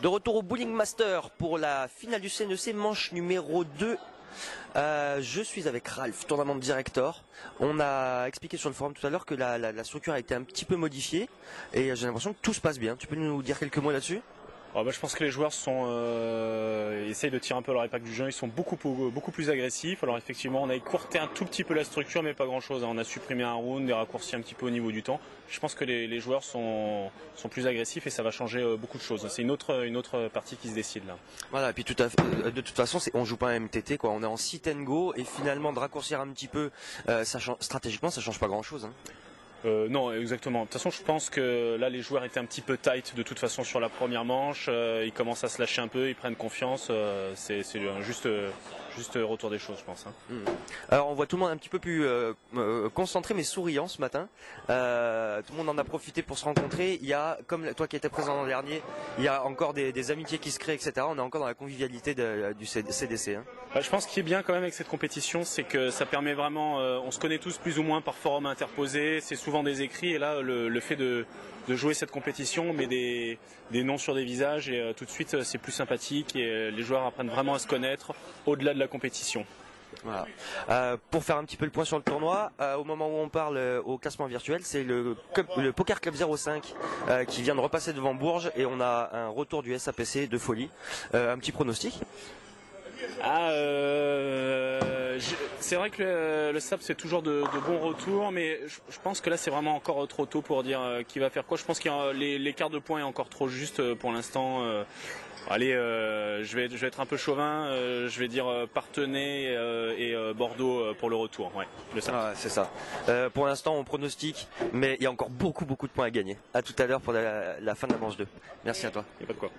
De retour au Bowling Master pour la finale du CNEC, manche numéro 2. Je suis avec Ralph, tournament director. On a expliqué sur le forum tout à l'heure que la structure a été un petit peu modifiée et j'ai l'impression que tout se passe bien. Tu peux nous dire quelques mots là-dessus ? Je pense que les joueurs essayent de tirer un peu leur impact du jeu, ils sont beaucoup plus agressifs. Alors effectivement on a écourté un tout petit peu la structure mais pas grand chose, on a supprimé un round et raccourci un petit peu au niveau du temps. Je pense que les joueurs sont plus agressifs et ça va changer beaucoup de choses. C'est une autre partie qui se décide là. Voilà, et puis de toute façon on joue pas un MTT quoi, on est en sit and go et finalement de raccourcir un petit peu, stratégiquement ça change pas grand chose. Non, exactement. De toute façon, je pense que là, les joueurs étaient un petit peu tight de toute façon sur la première manche. Ils commencent à se lâcher un peu, ils prennent confiance. C'est un juste retour des choses, je pense. Alors, on voit tout le monde un petit peu plus concentré mais souriant ce matin. Tout le monde en a profité pour se rencontrer. Il y a, comme toi qui étais présent l'an dernier, il y a encore des amitiés qui se créent, etc. On est encore dans la convivialité du CDC. Je pense qu'il est bien quand même avec cette compétition, c'est que ça permet vraiment, on se connaît tous plus ou moins par forum interposé, c'est souvent des écrits et là le fait de jouer cette compétition on met des noms sur des visages et tout de suite c'est plus sympathique et les joueurs apprennent vraiment à se connaître au-delà de la compétition. Voilà. Pour faire un petit peu le point sur le tournoi, au moment où on parle au classement virtuel, c'est le Poker Club 05 qui vient de repasser devant Bourges et on a un retour du SAPC de folie. Un petit pronostic ? C'est vrai que le SAP c'est toujours de bons retours, mais je pense que là c'est vraiment encore trop tôt pour dire qui va faire quoi. Je pense que l'écart de points est encore trop juste pour l'instant. Je vais être un peu chauvin, je vais dire Parthenay et Bordeaux pour le retour. Ouais, le SAP. C'est ça. Pour l'instant on pronostique, mais il y a encore beaucoup de points à gagner. À tout à l'heure pour la fin de la manche 2. Merci à toi. Il n'y a pas de quoi.